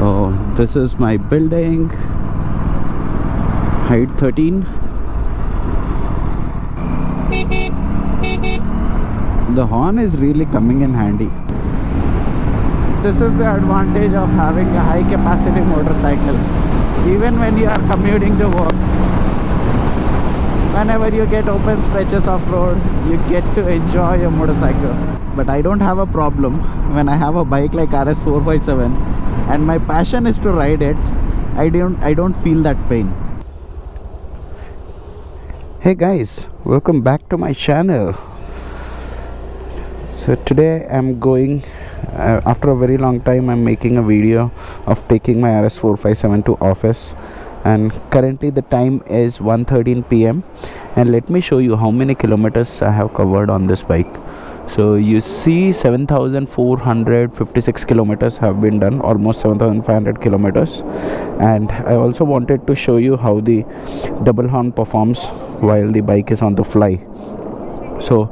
So this is my building, height 13. The horn is really coming in handy. This is the advantage of having a high capacity motorcycle. Even when you are commuting to work, whenever you get open stretches of road, you get to enjoy your motorcycle. But I don't have a problem when I have a bike like RS457 and my passion is to ride it. I don't feel that pain. Hey guys, welcome back to my channel. So today I'm going, after a very long time I'm making a video of taking my RS457 to office, and currently the time is 1:13 p.m. and let me show you how many kilometers I have covered on this bike. So you see 7,456 kilometers have been done, almost 7,500 kilometers. And I also wanted to show you how the double horn performs while the bike is on the fly. So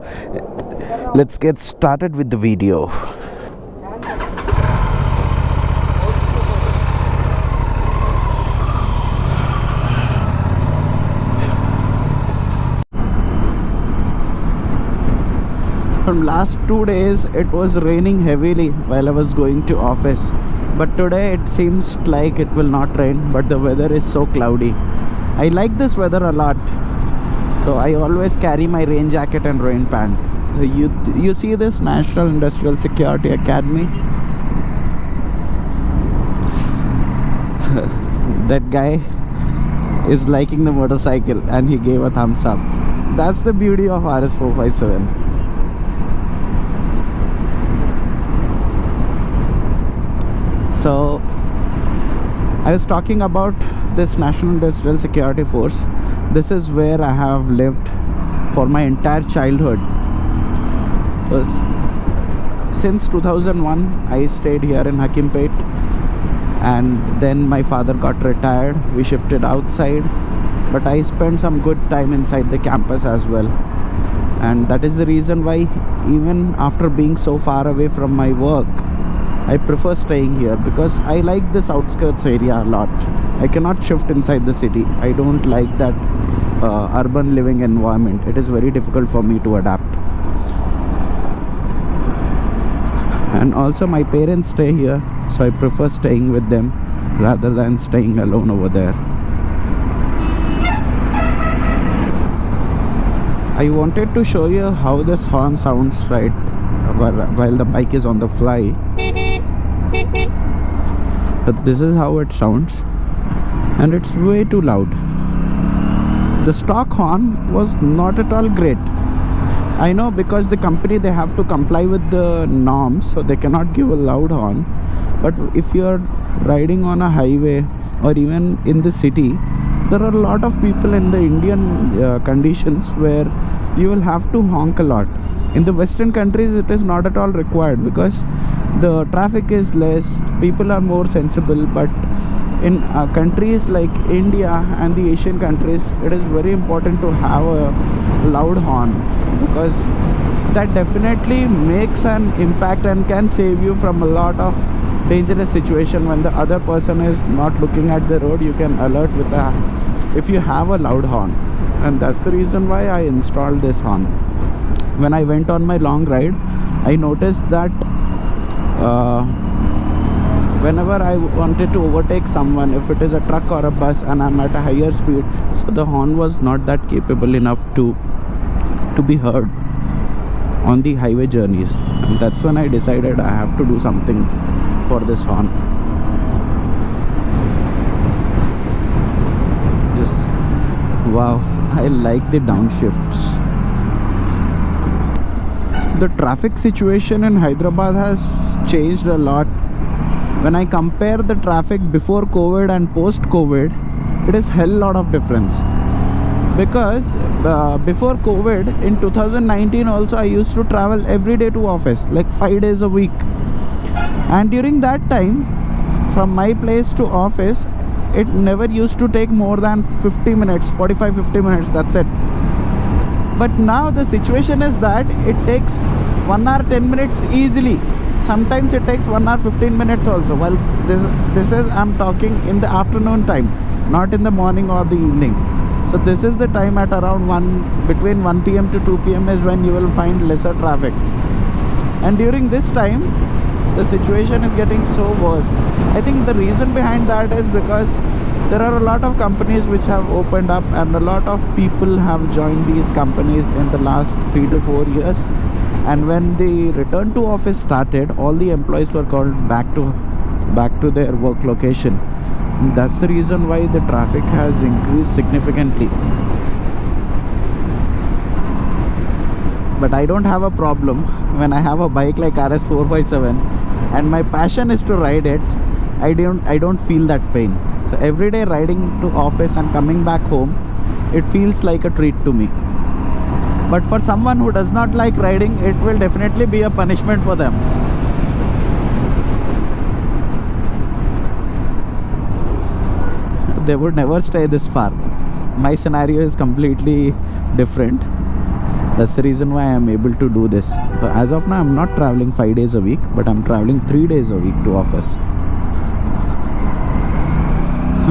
let's get started with the video. From last 2 days it was raining heavily while I was going to office, but today it seems like it will not rain, but the weather is so cloudy. I like this weather a lot, so I always carry my rain jacket and rain pant. So you see this National Industrial Security Academy? That guy is liking the motorcycle and he gave a thumbs up. That's the beauty of RS457. So I was talking about this National Industrial Security Force. This is where I have lived for my entire childhood. Since 2001 I stayed here in Hakimpet, and then my father got retired. We shifted outside, but I spent some good time inside the campus as well. And that is the reason why, even after being so far away from my work, I prefer staying here, because I like this outskirts area a lot. I cannot shift inside the city. I don't like that urban living environment. It is very difficult for me to adapt. And also my parents stay here, so I prefer staying with them rather than staying alone over there. I wanted to show you how this horn sounds right while the bike is on the fly. But this is how it sounds, and it's way too loud. The stock horn was not at all great. I know, because the company, they have to comply with the norms, so they cannot give a loud horn. But if you are riding on a highway or even in the city, there are a lot of people in the Indian conditions where you will have to honk a lot. In the Western countries it is not at all required, because the traffic is less, people are more sensible. But in countries like India and the Asian countries, it is very important to have a loud horn, because that definitely makes an impact and can save you from a lot of dangerous situation. When the other person is not looking at the road, you can alert with if you have a loud horn. And that's the reason why I installed this horn. When I went on my long ride, I noticed that whenever I wanted to overtake someone, if it is a truck or a bus and I'm at a higher speed, so the horn was not that capable enough to be heard on the highway journeys. And that's when I decided I have to do something for this horn. Just wow, I like the downshifts. The traffic situation in Hyderabad has changed a lot. When I compare the traffic before COVID and post COVID, it is hell lot of difference. Because before COVID, in 2019 also, I used to travel every day to office, like 5 days a week. And during that time, from my place to office, it never used to take more than 50 minutes, 45-50 minutes, that's it. But now the situation is that it takes 1 hour 10 minutes easily sometimes it takes 1 hour 15 minutes also. Well, this is I'm talking in the afternoon time, not in the morning or the evening. So this is the time at around 1 between 1 p.m. to 2 p.m. is when you will find lesser traffic. And during this time, the situation is getting so worse. I think the reason behind that is because there are a lot of companies which have opened up, and a lot of people have joined these companies in the last 3 to 4 years. And when the return to office started, all the employees were called back to their work location. That's the reason why the traffic has increased significantly. But I don't have a problem when I have a bike like RS 457 and my passion is to ride it. I don't feel that pain. So every day riding to office and coming back home, it feels like a treat to me. But for someone who does not like riding, it will definitely be a punishment for them. They would never stay this far. My scenario is completely different. That's the reason why I am able to do this. So as of now, I'm not traveling 5 days a week, but I'm traveling 3 days a week to office.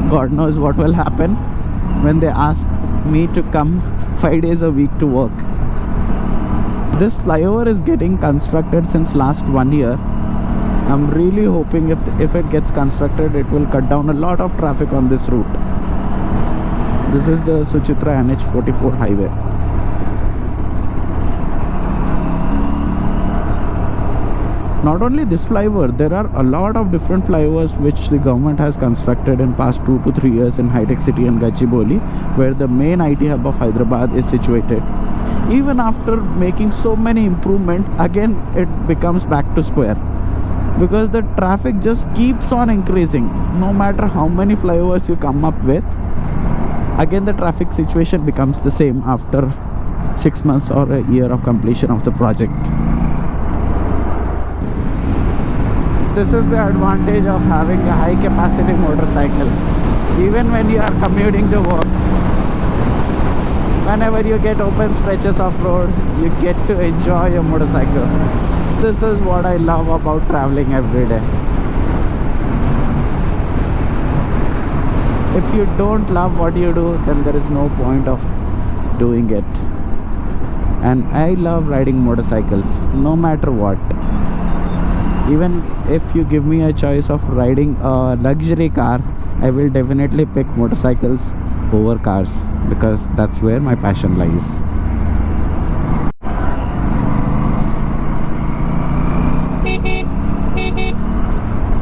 God knows what will happen when they ask me to come 5 days a week to work. This flyover is getting constructed since last 1 year. I'm really hoping if it gets constructed, it will cut down a lot of traffic on this route. This is the Suchitra NH44 highway. Not only this flyover, there are a lot of different flyovers which the government has constructed in past 2 to 3 years in High-Tech City and Gachibowli, where the main IT hub of Hyderabad is situated. Even after making so many improvements, again it becomes back to square, because the traffic just keeps on increasing. No matter how many flyovers you come up with, again the traffic situation becomes the same after 6 months or a year of completion of the project. This is the advantage of having a high capacity motorcycle. Even when you are commuting to work, whenever you get open stretches of road, you get to enjoy your motorcycle. This is what I love about traveling every day. If you don't love what you do, then there is no point of doing it. And I love riding motorcycles, no matter what. Even if you give me a choice of riding a luxury car, I will definitely pick motorcycles over cars, because that's where my passion lies.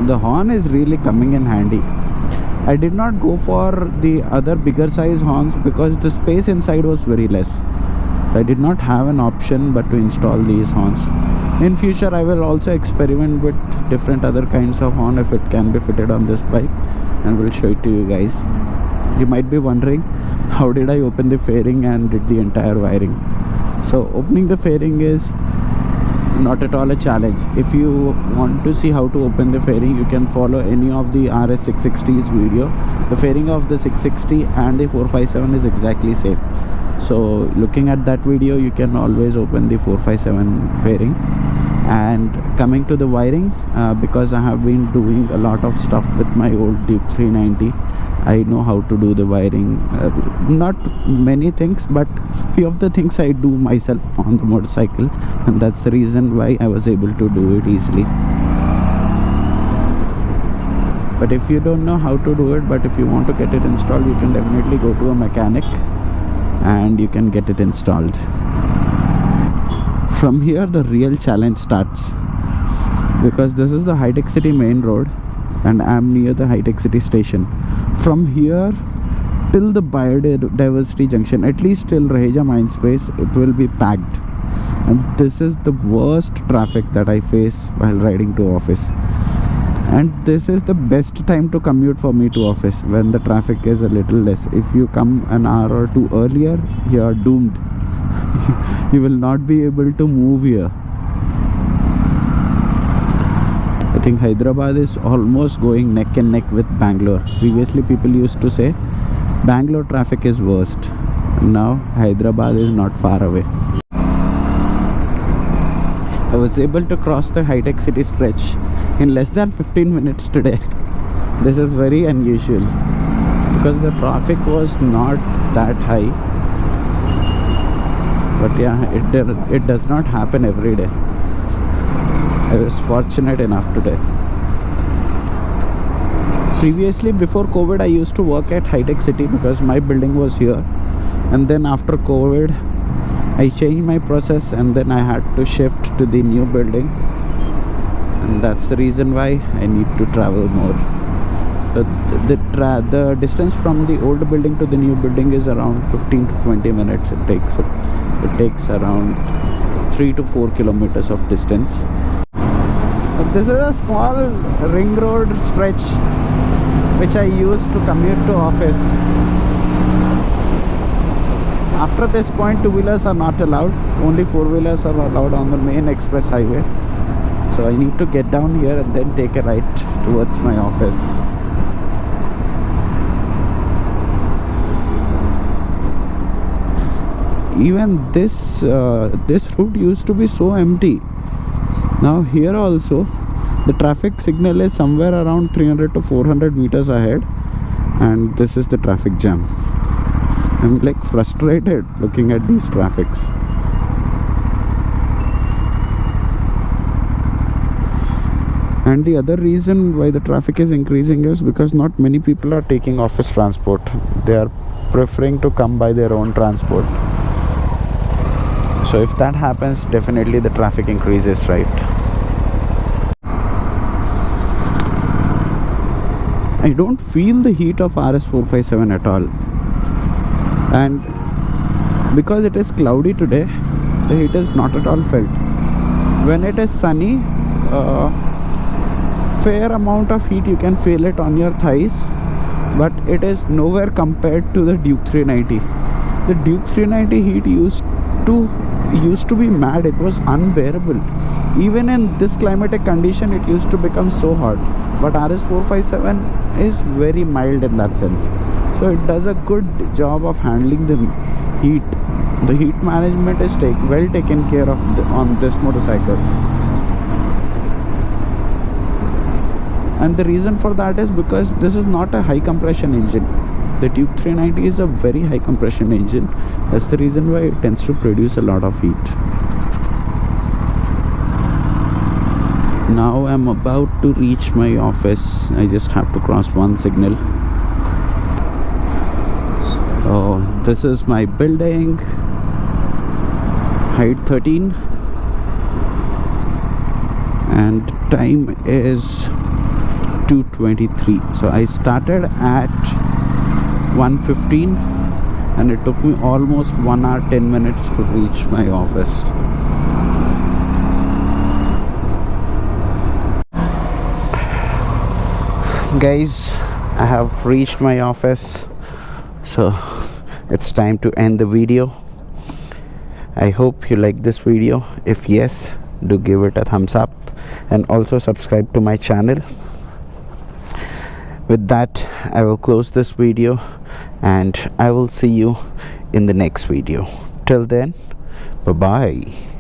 The horn is really coming in handy. I did not go for the other bigger size horns because the space inside was very less. I did not have an option but to install these horns. In future I will also experiment with different other kinds of horn if it can be fitted on this bike, and will show it to you guys. You might be wondering, how did I open the fairing and did the entire wiring? So opening the fairing is not at all a challenge. If you want to see how to open the fairing, you can follow any of the RS 660's video. The fairing of the 660 and the 457 is exactly same. So looking at that video, you can always open the 457 fairing. And coming to the wiring, because I have been doing a lot of stuff with my old Duke 390, I know how to do the wiring. Not many things, but few of the things I do myself on the motorcycle, and that's the reason why I was able to do it easily. But if you don't know how to do it, but if you want to get it installed, you can definitely go to a mechanic and you can get it installed. From here the real challenge starts, because this is the High-Tech City main road and I am near the High-Tech City station. From here till the biodiversity junction, at least till Raheja Mindspace, it will be packed, and this is the worst traffic that I face while riding to office. And this is the best time to commute for me to office, when the traffic is a little less. If you come an hour or two earlier, you are doomed. You will not be able to move here. I think Hyderabad is almost going neck and neck with Bangalore. Previously people used to say Bangalore traffic is worst. Now Hyderabad is not far away. I was able to cross the high-tech city stretch in less than 15 minutes today. This is very unusual because the traffic was not that high. But yeah, it does not happen every day. I was fortunate enough today. Previously, before COVID, I used to work at high-tech city because my building was here. And then after COVID, I changed my process and then I had to shift to the new building. And that's the reason why I need to travel more. The distance from the old building to the new building is around 15 to 20 minutes it takes around 3 to 4 kilometers of distance. But this is a small ring road stretch which I use to commute to office. After this point, two-wheelers are not allowed. Only four-wheelers are allowed on the main express highway. So I need to get down here and then take a right towards my office. Even this route used to be so empty. Now here also the traffic signal is somewhere around 300 to 400 meters ahead, and this is the traffic jam. I'm like frustrated looking at these traffics. And the other reason why the traffic is increasing is because not many people are taking office transport. They are preferring to come by their own transport. So if that happens, definitely the traffic increases, right? I don't feel the heat of RS457 at all. And because it is cloudy today, the heat is not at all felt. When it is sunny, fair amount of heat you can feel it on your thighs, but it is nowhere compared to the Duke 390. The Duke 390 heat used to be mad. It was unbearable. Even in this climatic condition, it used to become so hot. But RS457 is very mild in that sense. So it does a good job of handling the heat. The heat management is well taken care of on this motorcycle. And the reason for that is because this is not a high compression engine. The Duke 390 is a very high compression engine. That's the reason why it tends to produce a lot of heat. Now I'm about to reach my office. I just have to cross one signal. Oh, this is my building, height 13, and time is 2:23. So I started at 1:15 and it took me almost 1 hour 10 minutes to reach my office. Guys, I have reached my office, so it's time to end the video. I hope you like this video. If yes, do give it a thumbs up and also subscribe to my channel. With that, I will close this video and I will see you in the next video. Till then, bye bye.